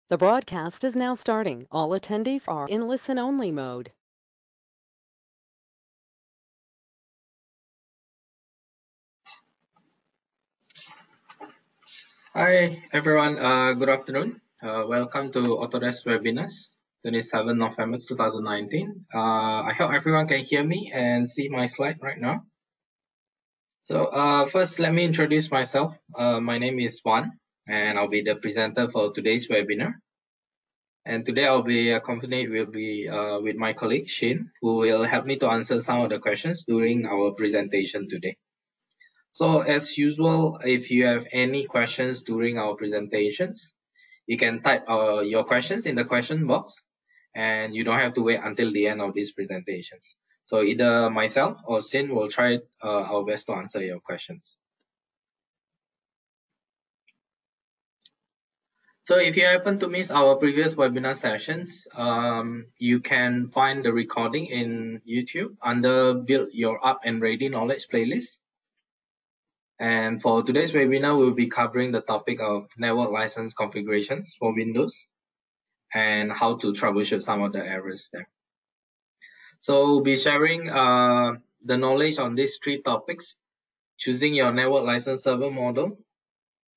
The broadcast is now starting. All attendees are in listen-only mode. Hi everyone, good afternoon. Welcome to Autodesk Webinars, 27 November 2019. I hope everyone can hear me and see my slide right now. So first, let me introduce myself. My name is Juan, and I'll be the presenter for today's webinar. And today I'll be accompanied with my colleague Shane, who will help me to answer some of the questions during our presentation today. So as usual, if you have any questions during our presentations, you can type your questions in the question box, and you don't have to wait until the end of these presentations. So either myself or Sin will try our best to answer your questions. So if you happen to miss our previous webinar sessions, you can find the recording in YouTube under Build Your Up and Ready Knowledge playlist. And for today's webinar, we'll be covering the topic of network license configurations for Windows and how to troubleshoot some of the errors there. So we'll be sharing the knowledge on these three topics: choosing your network license server model,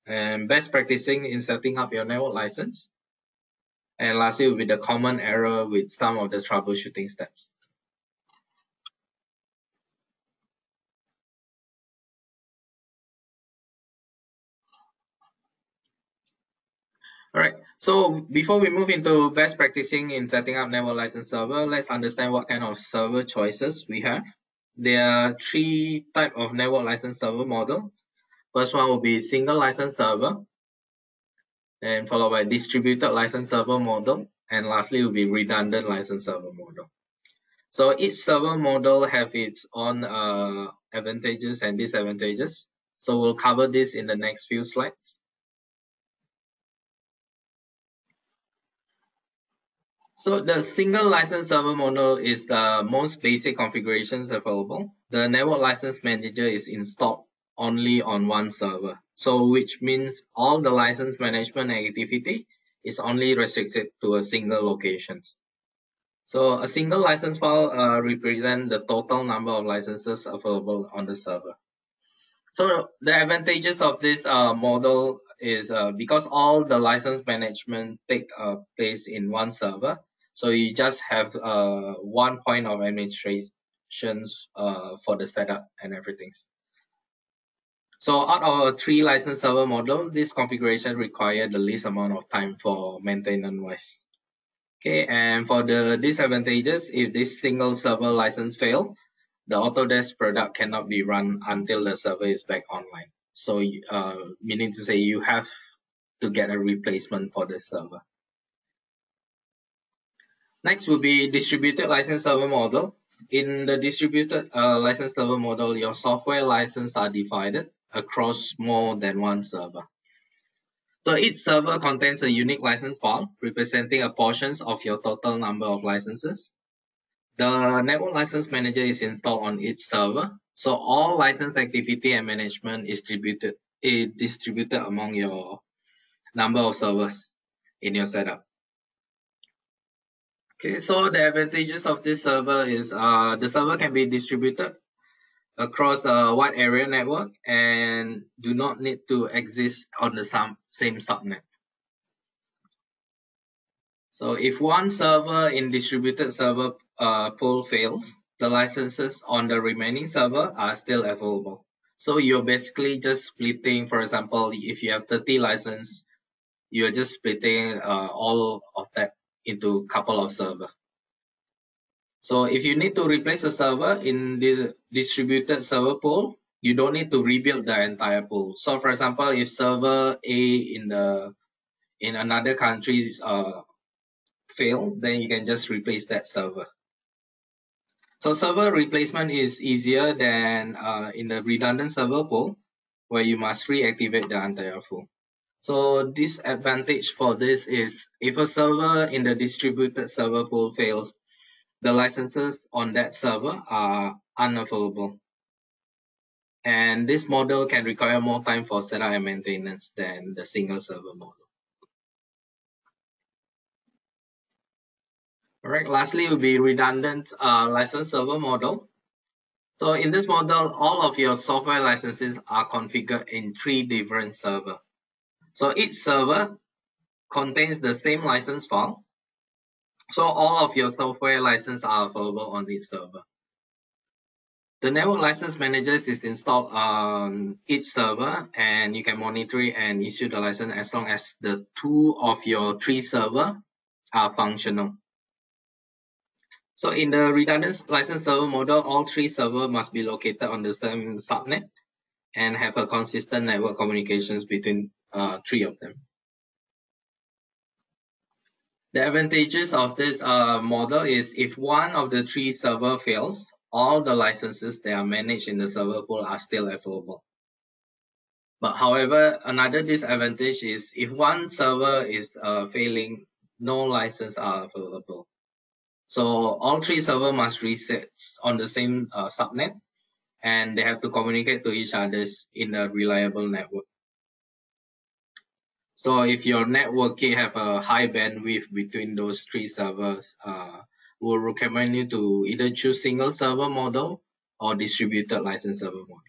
and best practicing in setting up your network license, and lastly will be the common error with some of the troubleshooting steps. All right, so before we move into best practicing in setting up network license server, let's understand what kind of server choices we have. There are three types of network license server model. First one will be single license server, and followed by distributed license server model, and lastly will be redundant license server model. So each server model have its own advantages and disadvantages. So we'll cover this in the next few slides. So the single license server model is the most basic configurations available. The network license manager is installed only on one server. So which means all the license management activity is only restricted to a single location. So a single license file represents the total number of licenses available on the server. So the advantages of this model is because all the license management take place in one server. So you just have one point of administrations for the setup and everything. So out of a three license server model, this configuration requires the least amount of time for maintenance wise. Okay, and for the disadvantages, if this single server license fail, the Autodesk product cannot be run until the server is back online. So, meaning to say you have to get a replacement for the server. Next will be distributed license server model. In the distributed license server model, your software licenses are divided across more than one server. So each server contains a unique license file representing a portion of your total number of licenses. The network license manager is installed on each server, so all license activity and management is distributed among your number of servers in your setup. Okay, so the advantages of this server is the server can be distributed across a wide area network and do not need to exist on the same subnet. So if one server in distributed server pool fails, the licenses on the remaining server are still available. So you're basically just splitting, for example, if you have 30 licenses, you're just splitting all of that into a couple of servers. So if you need to replace a server in the distributed server pool, you don't need to rebuild the entire pool. So for example, if server A in another country fail, then you can just replace that server. So server replacement is easier than in the redundant server pool, where you must reactivate the entire pool. So disadvantage for this is if a server in the distributed server pool fails, the licenses on that server are unavailable. And this model can require more time for setup and maintenance than the single server model. Alright, lastly will be redundant license server model. So in this model, all of your software licenses are configured in 3 different servers. So each server contains the same license file. So all of your software licenses are available on each server. The network license manager is installed on each server, and you can monitor it and issue the license as long as the 2 of your 3 servers are functional. So in the redundant license server model, all 3 servers must be located on the same subnet and have a consistent network communications between 3 of them. The advantages of this model is if one of the 3 servers fails, all the licenses that are managed in the server pool are still available. But however, another disadvantage is if one server is failing, no license are available. So all 3 servers must reset on the same subnet, and they have to communicate to each other in a reliable network. So if your networking have a high bandwidth between those 3 servers, we'll recommend you to either choose single server model or distributed license server model.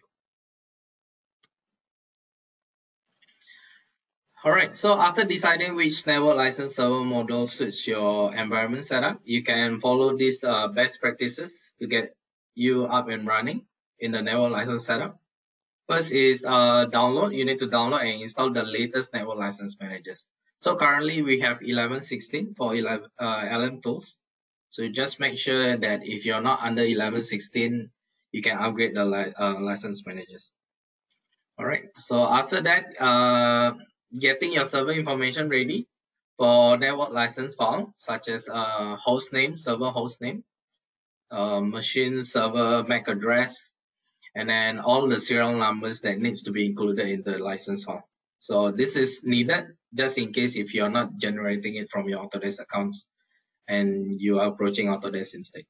Alright, so after deciding which network license server model suits your environment setup, you can follow these best practices to get you up and running in the network license setup. First is download. You need to download and install the latest network license managers. So currently we have 11.16 for LM tools. So just make sure that if you're not under 11.16, you can upgrade the license managers. Alright, so after that, getting your server information ready for network license file, such as host name, server host name, machine server MAC address, and then all the serial numbers that needs to be included in the license file. So this is needed just in case if you're not generating it from your Autodesk accounts and you are approaching Autodesk instead.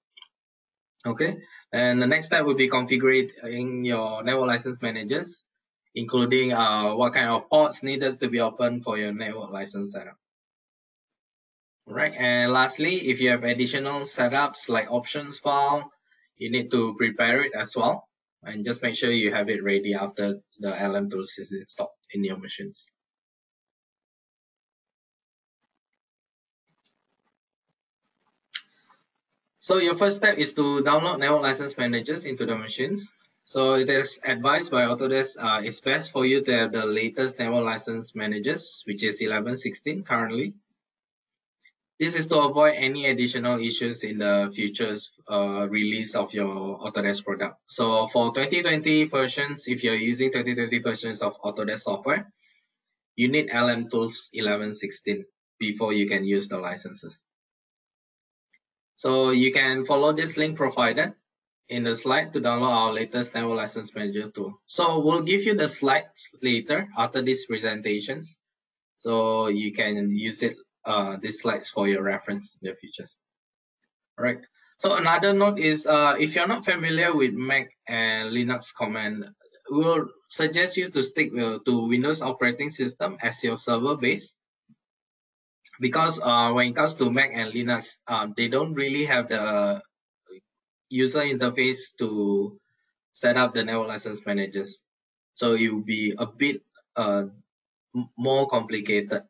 Okay, and the next step will be configuring your network license managers, including what kind of ports needed to be open for your network license setup. Alright, and lastly, if you have additional setups like options file, you need to prepare it as well, and just make sure you have it ready after the LM tools is installed in your machines. So your first step is to download network license managers into the machines. So it is advised by Autodesk, it's best for you to have the latest network license managers, which is 11.16 currently. This is to avoid any additional issues in the future release of your Autodesk product. So for 2020 versions, if you're using 2020 versions of Autodesk software, you need LM Tools 11.16 before you can use the licenses. So you can follow this link provided in the slide to download our latest network license manager tool. So we'll give you the slides later after these presentations, so you can use it these slides for your reference in the futures. All right. So another note is if you're not familiar with Mac and Linux command, we will suggest you to stick to Windows operating system as your server base, because when it comes to Mac and Linux, they don't really have the user interface to set up the network license managers. So it will be a bit more complicated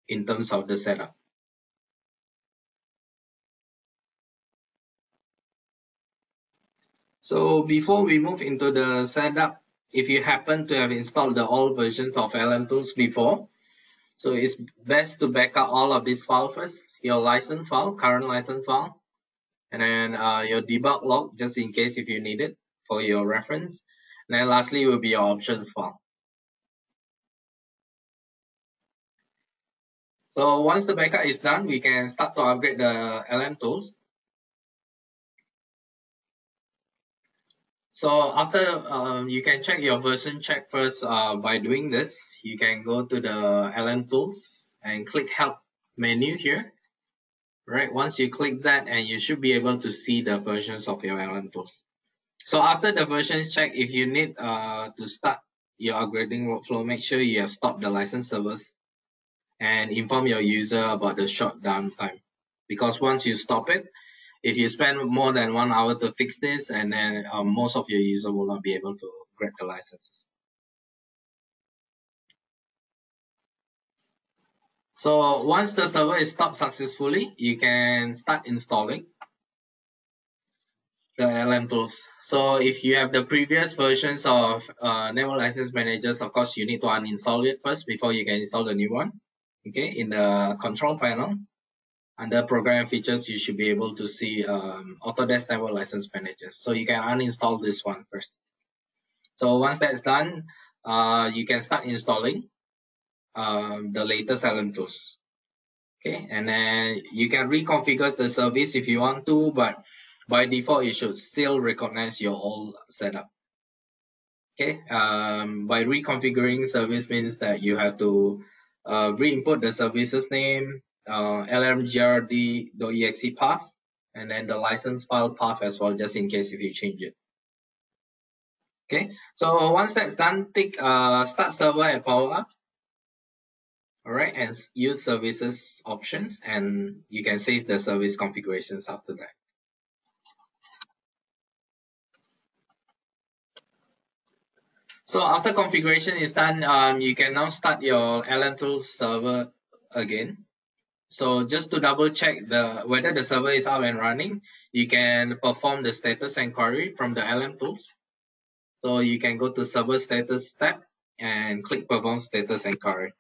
in terms of the setup. So before we move into the setup, if you happen to have installed the old versions of LM Tools before, so it's best to back up all of these files first, your license file, current license file, and then your debug log, just in case if you need it for your reference. And then lastly will be your options file. So once the backup is done, we can start to upgrade the LM Tools. So after you can check your version check first by doing this. You can go to the LM Tools and click Help menu here. Right, once you click that, and you should be able to see the versions of your LM Tools. So after the versions check, if you need to start your upgrading workflow, make sure you have stopped the license servers and inform your user about the short downtime because once you stop it, if you spend more than 1 hour to fix this, and then most of your users will not be able to grab the licenses. So once the server is stopped successfully, you can start installing the LM tools. So if you have the previous versions of Network License Managers, of course, you need to uninstall it first before you can install the new one. Okay, in the control panel, under Program Features, you should be able to see Autodesk Network License Managers. So you can uninstall this one first. So once that's done, you can start installing the latest LM tools. Okay, and then you can reconfigure the service if you want to, but by default, it should still recognize your old setup. Okay, by reconfiguring service means that you have to re-input the services name, lmgrd.exe path, and then the license file path as well, just in case if you change it. Okay, so once that's done, take start server at power up. All right, and use services options, and you can save the service configurations after that. So after configuration is done, you can now start your LM Tools server again. So just to double check whether the server is up and running, you can perform the status inquiry from the LM Tools. So you can go to Server Status tab and click Perform Status Inquiry.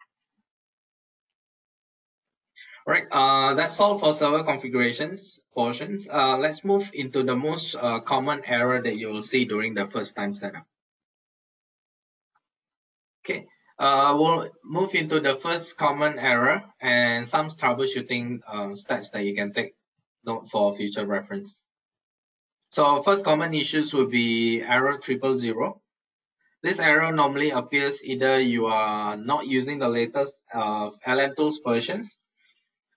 Right, that's all for server configurations portions. Let's move into the most common error that you will see during the first time setup. Okay, we'll move into the first common error and some troubleshooting steps that you can take note for future reference. So first common issues will be error 000. This error normally appears either you are not using the latest LM Tools versions,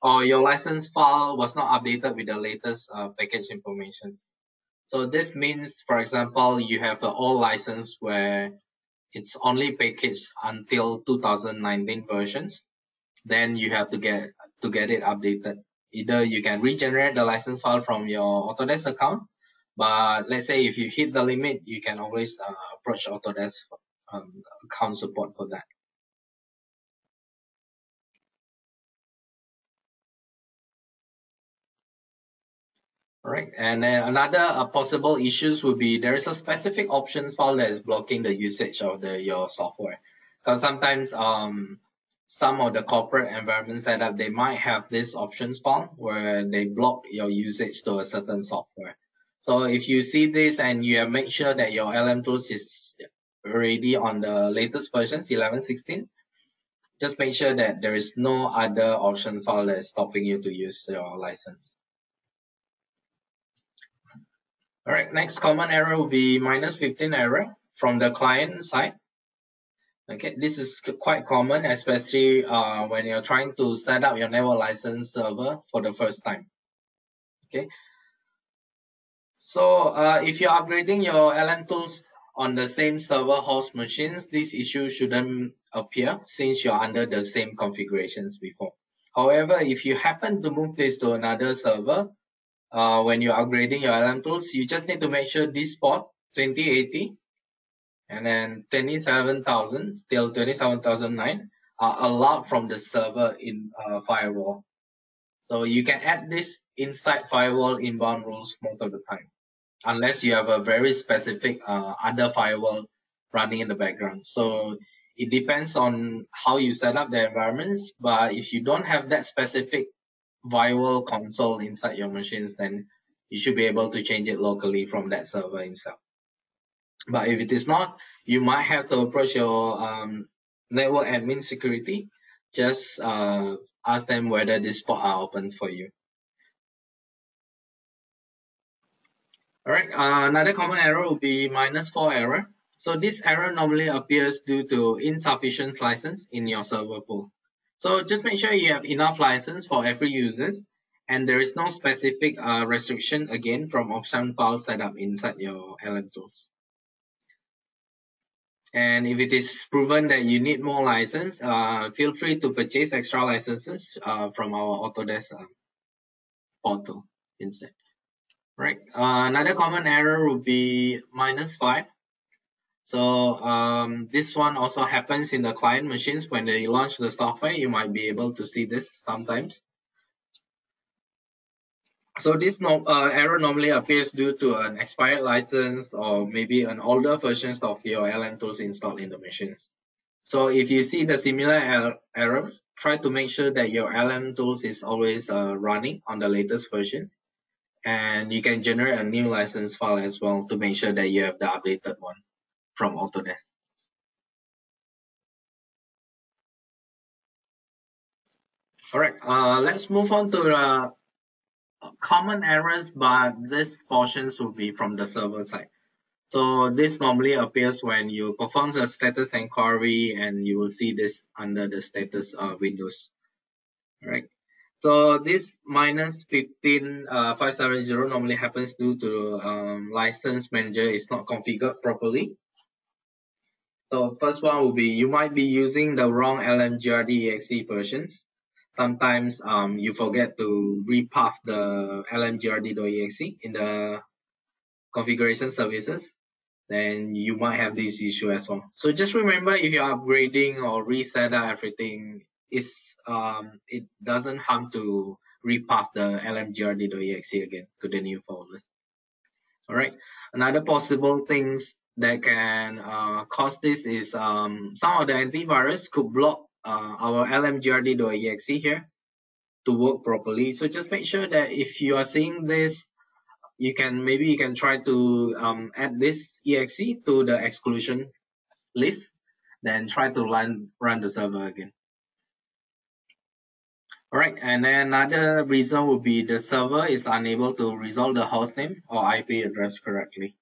or your license file was not updated with the latest package information. So this means, for example, you have an old license where it's only packaged until 2019 versions, then you have to get it updated. Either you can regenerate the license file from your Autodesk account, but let's say if you hit the limit, you can always approach Autodesk account support for that. All right, and then another possible issues would be there is a specific options file that is blocking the usage of your software. Because sometimes some of the corporate environment setup, they might have this options file where they block your usage to a certain software. So if you see this and you have made sure that your LM Tools is already on the latest versions 11.16, just make sure that there is no other options file that is stopping you to use your license. All right, next common error will be -15 error from the client side. Okay, this is quite common, especially when you're trying to set up your network license server for the first time. Okay, so if you're upgrading your LM Tools on the same server host machines, this issue shouldn't appear since you're under the same configurations before. However, if you happen to move this to another server, when you're upgrading your LM Tools, you just need to make sure this port 2080 and then 27,000 till 27,009 are allowed from the server in firewall. So you can add this inside firewall inbound rules most of the time, unless you have a very specific other firewall running in the background. So it depends on how you set up the environments, but if you don't have that specific firewall console inside your machines, then you should be able to change it locally from that server itself. But if it is not, you might have to approach your network admin security. Just ask them whether this port are open for you. All right, another common error will be -4 error. So this error normally appears due to insufficient license in your server pool. So just make sure you have enough license for every user, and there is no specific restriction again from option file setup inside your LM Tools. And if it is proven that you need more license, feel free to purchase extra licenses from our Autodesk portal instead. Right. Another common error would be -5. So this one also happens in the client machines when they launch the software. You might be able to see this sometimes. So this error normally appears due to an expired license or maybe an older versions of your LM tools installed in the machines. So if you see the similar error, try to make sure that your LM tools is always running on the latest versions. And you can generate a new license file as well to make sure that you have the updated one from Autodesk. All right, let's move on to the common errors, but these portions will be from the server side. So this normally appears when you perform a status inquiry, and you will see this under the status windows. All right. So this -15570 normally happens due to license manager is not configured properly. So first one will be you might be using the wrong LMGRD.exe versions. Sometimes you forget to repath the LMGRD.exe in the configuration services, then you might have this issue as well. So just remember, if you're upgrading or reset everything, it doesn't harm to repath the LMGRD.exe again to the new folders. All right. Another possible things that can cause this is some of the antivirus could block our LMGRD.exe here to work properly. So just make sure that if you are seeing this, you can try to add this exe to the exclusion list, then try to run the server again. All right, and then another reason would be the server is unable to resolve the hostname or IP address correctly.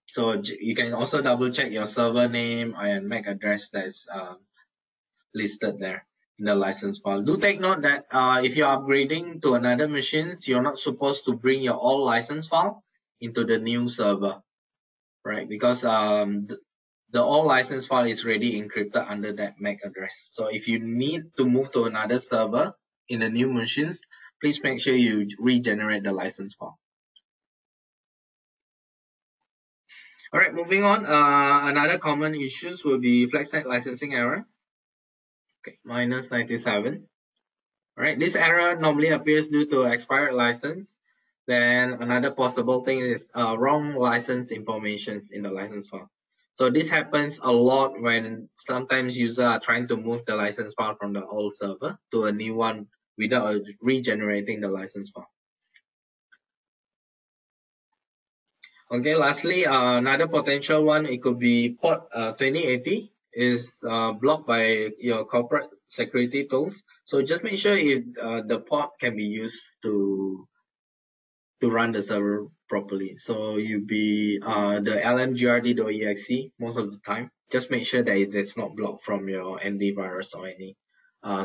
So you can also double check your server name and MAC address that's listed there in the license file. Do take note that if you're upgrading to another machines, you're not supposed to bring your old license file into the new server, right? Because the old license file is already encrypted under that MAC address. So if you need to move to another server in the new machines, please make sure you regenerate the license file. All right, moving on. Another common issues will be FlexNet licensing error. Okay, -97. All right, this error normally appears due to expired license. Then another possible thing is wrong license informations in the license file. So this happens a lot when sometimes users are trying to move the license file from the old server to a new one without regenerating the license file. Okay, lastly, another potential one, it could be port 2080 is blocked by your corporate security tools. So just make sure if the port can be used to run the server properly. So you be the lmgrd.exe most of the time. Just make sure that it's not blocked from your antivirus or any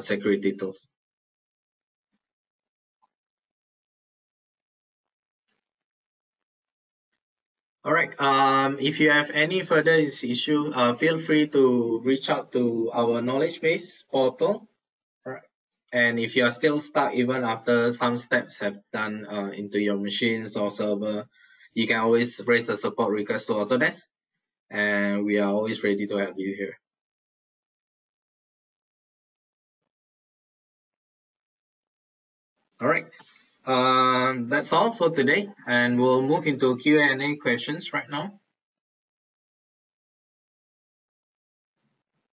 security tools. All right. If you have any further issue, feel free to reach out to our knowledge base portal. Right. And if you are still stuck even after some steps have done into your machines or server, you can always raise a support request to Autodesk, and we are always ready to help you here. All right. That's all for today, and we'll move into Q&A questions right now.